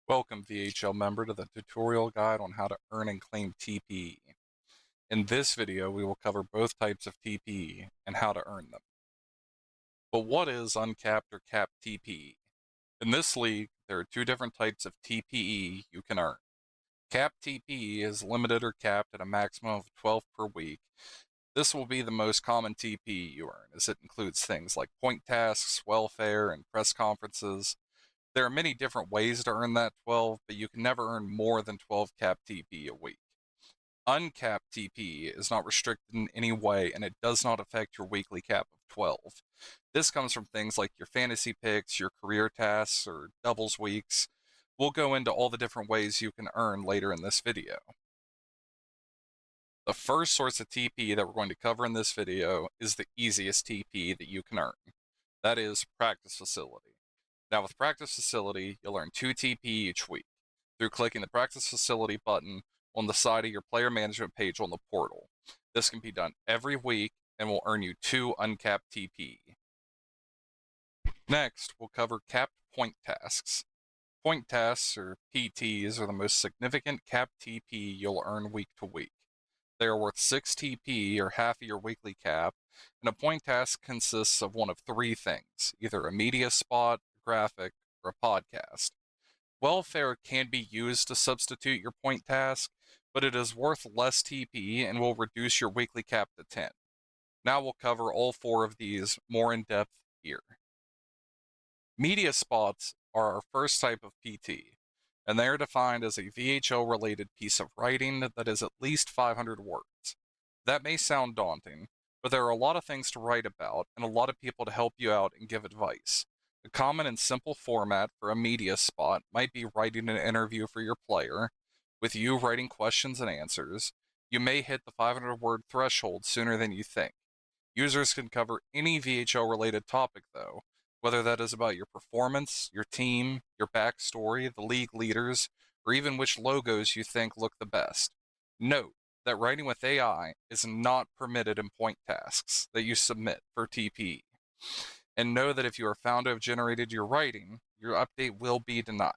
Welcome, VHL member, to the tutorial guide on how to earn and claim TPE. In this video, we will cover both types of TPE and how to earn them. But what is uncapped or capped TPE? In this league, there are two different types of TPE you can earn. Capped TPE is limited or capped at a maximum of 12 per week. This will be the most common TPE you earn, as it includes things like point tasks, welfare, and press conferences. There are many different ways to earn that 12, but you can never earn more than 12 capped TP a week. Uncapped TP is not restricted in any way, and it does not affect your weekly cap of 12. This comes from things like your fantasy picks, your career tasks, or doubles weeks. We'll go into all the different ways you can earn later in this video. The first source of TP that we're going to cover in this video is the easiest TP that you can earn. That is Practice Facility. Now with Practice Facility, you'll earn 2 TP each week through clicking the Practice Facility button on the side of your player management page on the portal. This can be done every week and will earn you 2 uncapped TP. Next, we'll cover capped point tasks. Point tasks, or PTs, are the most significant capped TP you'll earn week to week. They are worth 6 TP, or half of your weekly cap, and a point task consists of one of 3 things, either a media spot, a graphic, or a podcast. Welfare can be used to substitute your point task, but it is worth less TP and will reduce your weekly cap to 10. Now we'll cover all 4 of these more in depth here. Media spots are our first type of PT, and they are defined as a VHL-related piece of writing that is at least 500 words. That may sound daunting, but there are a lot of things to write about and a lot of people to help you out and give advice. A common and simple format for a media spot might be writing an interview for your player, with you writing questions and answers. You may hit the 500-word threshold sooner than you think. Users can cover any VHL-related topic, though, whether that is about your performance, your team, your backstory, the league leaders, or even which logos you think look the best. Note that writing with AI is not permitted in point tasks that you submit for TP. And know that if you are found to have generated your writing, your update will be denied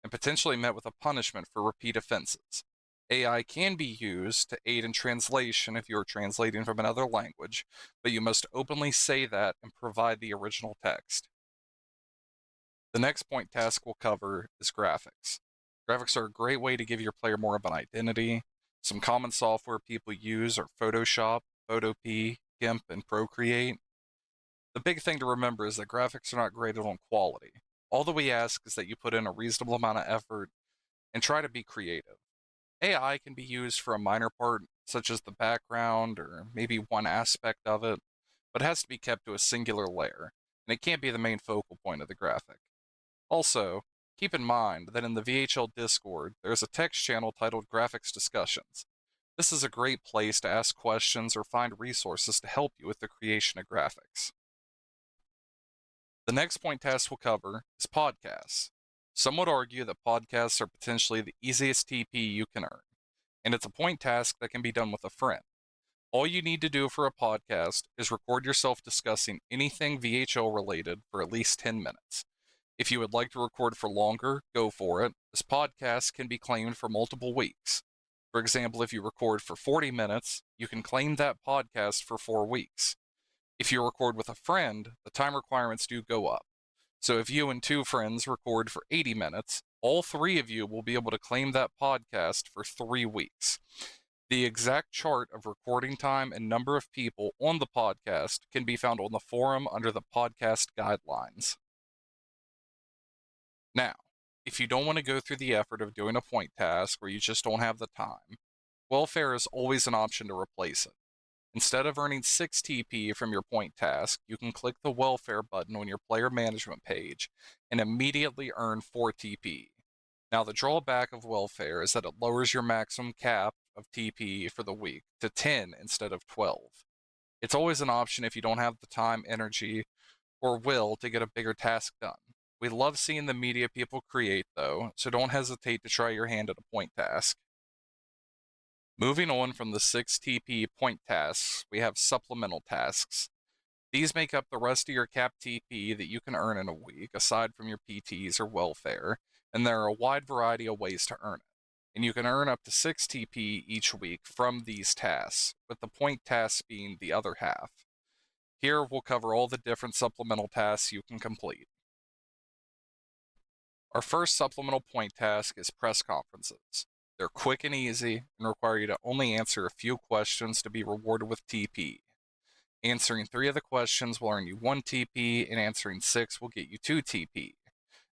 and potentially met with a punishment for repeat offenses. AI can be used to aid in translation if you are translating from another language, but you must openly say that and provide the original text. The next point task we'll cover is graphics. Graphics are a great way to give your player more of an identity. Some common software people use are Photoshop, Photopea, GIMP, and Procreate. The big thing to remember is that graphics are not graded on quality. All that we ask is that you put in a reasonable amount of effort and try to be creative. AI can be used for a minor part, such as the background or maybe one aspect of it, but it has to be kept to a singular layer, and it can't be the main focal point of the graphic. Also, keep in mind that in the VHL Discord, there's a text channel titled Graphics Discussions. This is a great place to ask questions or find resources to help you with the creation of graphics. The next point task we'll cover is podcasts. Some would argue that podcasts are potentially the easiest TP you can earn, and it's a point task that can be done with a friend. All you need to do for a podcast is record yourself discussing anything VHL related for at least 10 minutes. If you would like to record for longer, go for it, as podcasts can be claimed for multiple weeks. For example, if you record for 40 minutes, you can claim that podcast for 4 weeks. If you record with a friend, the time requirements do go up. So if you and 2 friends record for 80 minutes, all 3 of you will be able to claim that podcast for 3 weeks. The exact chart of recording time and number of people on the podcast can be found on the forum under the podcast guidelines. Now, if you don't want to go through the effort of doing a point task or you just don't have the time, welfare is always an option to replace it. Instead of earning 6 TP from your point task, you can click the welfare button on your player management page and immediately earn 4 TP. Now, the drawback of welfare is that it lowers your maximum cap of TP for the week to 10 instead of 12. It's always an option if you don't have the time, energy, or will to get a bigger task done. We love seeing the media people create, though, so don't hesitate to try your hand at a point task. Moving on from the 6 TP point tasks, we have supplemental tasks. These make up the rest of your cap TP that you can earn in a week, aside from your PTs or welfare, and there are a wide variety of ways to earn it. And you can earn up to 6 TP each week from these tasks, with the point tasks being the other half. Here we'll cover all the different supplemental tasks you can complete. Our first supplemental point task is press conferences. They're quick and easy and require you to only answer a few questions to be rewarded with TP. Answering 3 of the questions will earn you 1 TP, and answering 6 will get you 2 TP.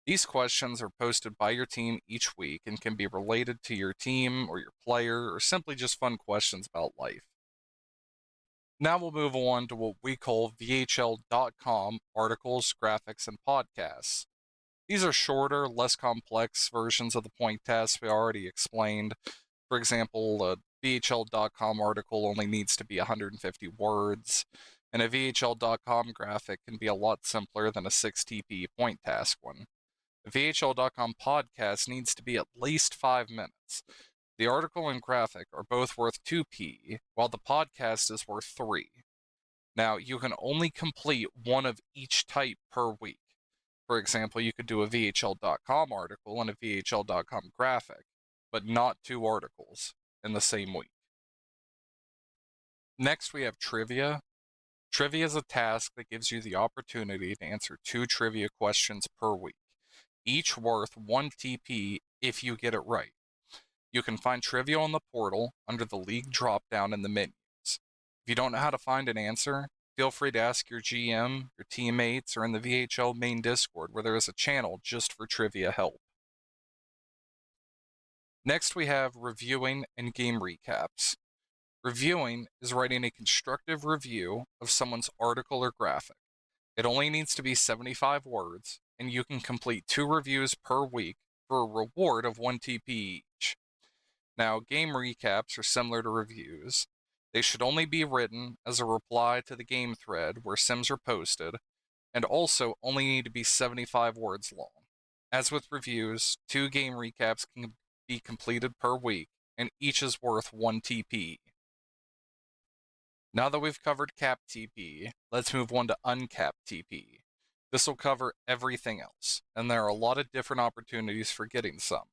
These questions are posted by your team each week and can be related to your team or your player, or simply just fun questions about life. Now we'll move on to what we call VHL.com articles, graphics, and podcasts. These are shorter, less complex versions of the point tasks we already explained. For example, a VHL.com article only needs to be 150 words, and a VHL.com graphic can be a lot simpler than a 6 TP point task one. A VHL.com podcast needs to be at least 5 minutes. The article and graphic are both worth 2P, while the podcast is worth 3. Now, you can only complete one of each type per week. For example, you could do a VHL.com article and a VHL.com graphic, but not 2 articles in the same week. Next, we have trivia. Trivia is a task that gives you the opportunity to answer 2 trivia questions per week, each worth 1 TP if you get it right. You can find trivia on the portal under the league drop-down in the menus. If you don't know how to find an answer, feel free to ask your GM, your teammates, or in the VHL main Discord, where there is a channel just for trivia help. Next, we have reviewing and game recaps. Reviewing is writing a constructive review of someone's article or graphic. It only needs to be 75 words, and you can complete 2 reviews per week for a reward of 1 TP each. Now, game recaps are similar to reviews. They should only be written as a reply to the game thread where sims are posted, and also only need to be 75 words long. As with reviews, 2 game recaps can be completed per week, and each is worth 1 TP. Now that we've covered capped TP, let's move on to uncapped TP. This will cover everything else, and there are a lot of different opportunities for getting some.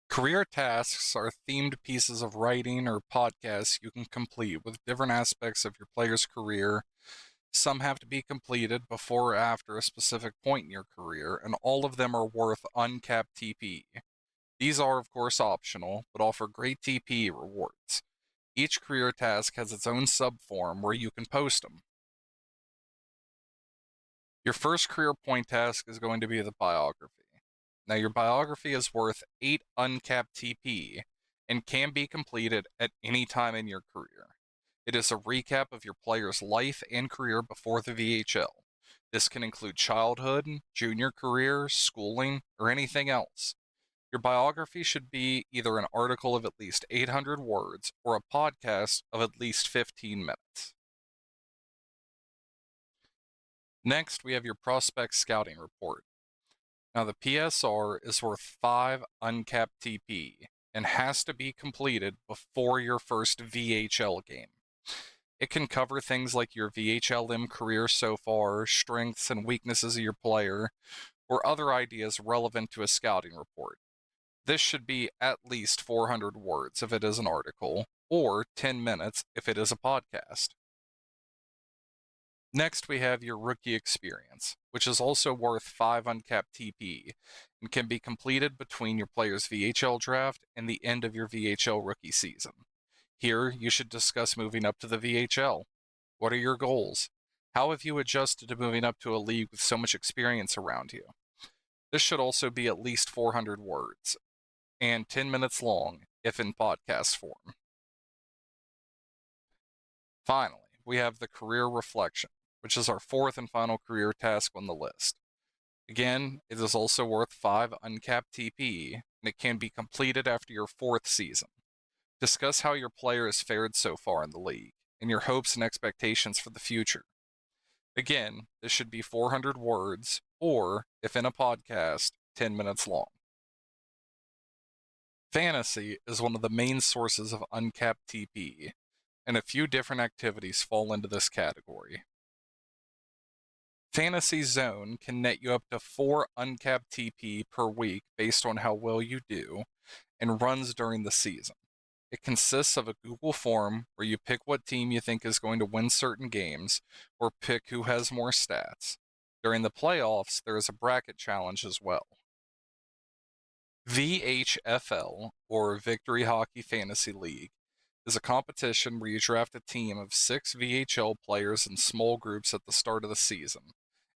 Career tasks are themed pieces of writing or podcasts you can complete with different aspects of your player's career. Some have to be completed before or after a specific point in your career, and all of them are worth uncapped TP. These are, of course, optional, but offer great TP rewards. Each career task has its own subform where you can post them. Your first career point task is going to be the biography. Now, your biography is worth 8 uncapped TP and can be completed at any time in your career. It is a recap of your player's life and career before the VHL. This can include childhood, junior career, schooling, or anything else. Your biography should be either an article of at least 800 words or a podcast of at least 15 minutes. Next, we have your prospect scouting report. Now, the PSR is worth 5 uncapped TP and has to be completed before your first VHL game. It can cover things like your VHLM career so far, strengths and weaknesses of your player, or other ideas relevant to a scouting report. This should be at least 400 words if it is an article, or 10 minutes if it is a podcast. Next, we have your rookie experience, which is also worth 5 uncapped TP and can be completed between your player's VHL draft and the end of your VHL rookie season. Here, you should discuss moving up to the VHL. What are your goals? How have you adjusted to moving up to a league with so much experience around you? This should also be at least 400 words and 10 minutes long if in podcast form. Finally, we have the career reflection, which is our 4th and final career task on the list. Again, it is also worth 5 uncapped TP, and it can be completed after your 4th season. Discuss how your player has fared so far in the league, and your hopes and expectations for the future. Again, this should be 400 words, or, if in a podcast, 10 minutes long. Fantasy is one of the main sources of uncapped TP, and a few different activities fall into this category. Fantasy Zone can net you up to 4 uncapped TP per week based on how well you do, and runs during the season. It consists of a Google form where you pick what team you think is going to win certain games, or pick who has more stats. During the playoffs, there is a bracket challenge as well. VHFL, or Victory Hockey Fantasy League, is a competition where you draft a team of 6 VHL players in small groups at the start of the season,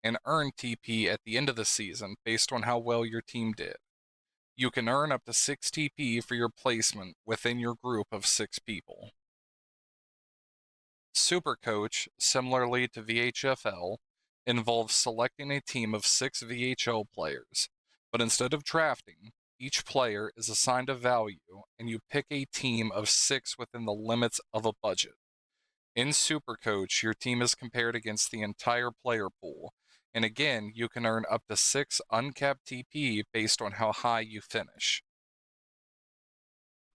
and earn TP at the end of the season based on how well your team did. You can earn up to 6 TP for your placement within your group of 6 people. Supercoach, similarly to VHFL, involves selecting a team of 6 VHL players, but instead of drafting, each player is assigned a value and you pick a team of 6 within the limits of a budget. In Supercoach, your team is compared against the entire player pool, and again, you can earn up to 6 uncapped TP based on how high you finish.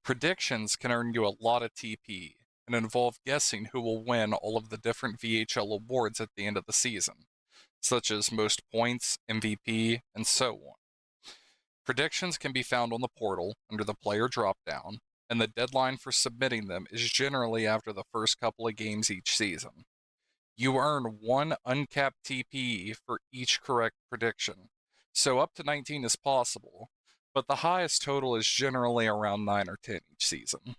Predictions can earn you a lot of TP and involve guessing who will win all of the different VHL awards at the end of the season, such as most points, MVP, and so on. Predictions can be found on the portal under the player dropdown, and the deadline for submitting them is generally after the first couple of games each season. You earn 1 uncapped TP for each correct prediction, so up to 19 is possible, but the highest total is generally around 9 or 10 each season.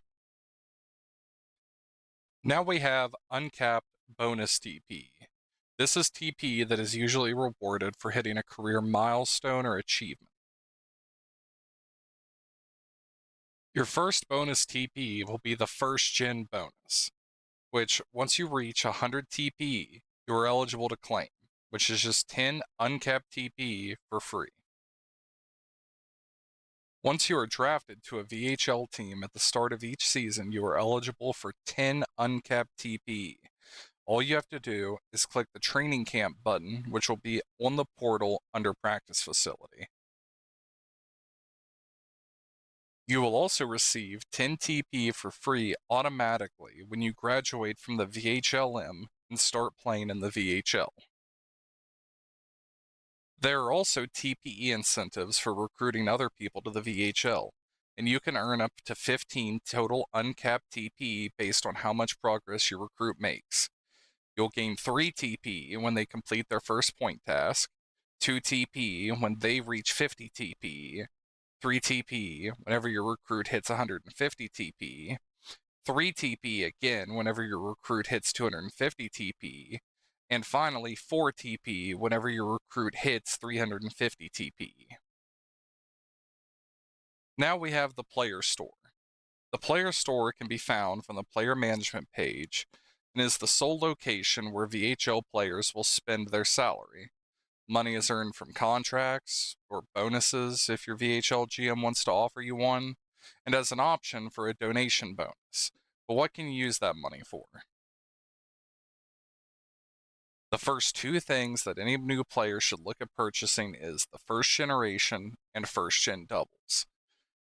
Now we have uncapped bonus TP. This is TP that is usually rewarded for hitting a career milestone or achievement. Your first bonus TP will be the first gen bonus, which once you reach 100 TP, you are eligible to claim, which is just 10 uncapped TP for free. Once you are drafted to a VHL team at the start of each season, you are eligible for 10 uncapped TP. All you have to do is click the training camp button, which will be on the portal under practice facility. You will also receive 10 TP for free automatically when you graduate from the VHLM and start playing in the VHL. There are also TPE incentives for recruiting other people to the VHL, and you can earn up to 15 total uncapped TP based on how much progress your recruit makes. You'll gain 3 TP when they complete their first point task, 2 TP when they reach 50 TP, 3 TP whenever your recruit hits 150 TP, 3 TP again whenever your recruit hits 250 TP, and finally 4 TP whenever your recruit hits 350 TP. Now we have the player store. The player store can be found from the player management page and is the sole location where VHL players will spend their salary. Money is earned from contracts or bonuses if your VHL GM wants to offer you one, and as an option for a donation bonus. But what can you use that money for? The first 2 things that any new player should look at purchasing is the first generation and first gen doubles.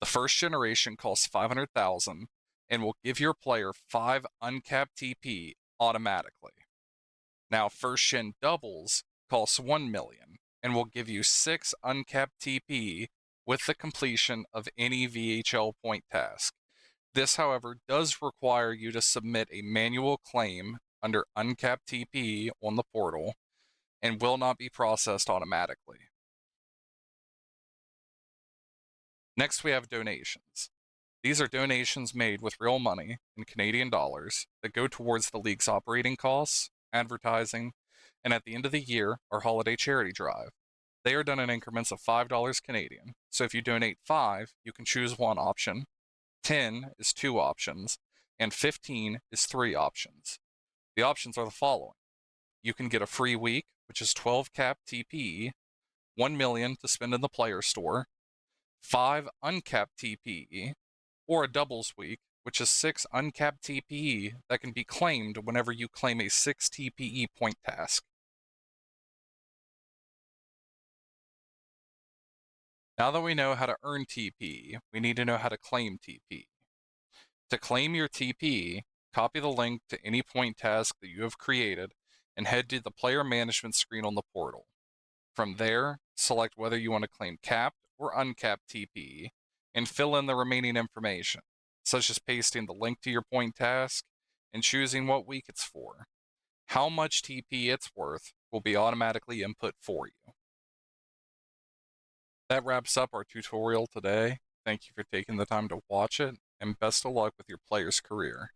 The first generation costs 500,000 and will give your player 5 uncapped TP automatically. Now first gen doubles costs 1 million and will give you 6 uncapped TP with the completion of any VHL point task. This, however, does require you to submit a manual claim under uncapped TP on the portal and will not be processed automatically. Next, we have donations. These are donations made with real money in Canadian dollars that go towards the league's operating costs, advertising, and at the end of the year, our holiday charity drive. They are done in increments of $5 Canadian. So if you donate 5, you can choose one option, 10 is 2 options, and 15 is 3 options. The options are the following. You can get a free week, which is 12 cap TPE, 1 million to spend in the player store, 5 uncapped TPE, or a doubles week, which is 6 uncapped TPE that can be claimed whenever you claim a 6 TPE point task. Now that we know how to earn TP, we need to know how to claim TP. To claim your TP, copy the link to any point task that you have created and head to the player management screen on the portal. From there, select whether you want to claim capped or uncapped TPE and fill in the remaining information, such as pasting the link to your point task and choosing what week it's for. How much TP it's worth will be automatically input for you. That wraps up our tutorial today. Thank you for taking the time to watch it, and best of luck with your player's career.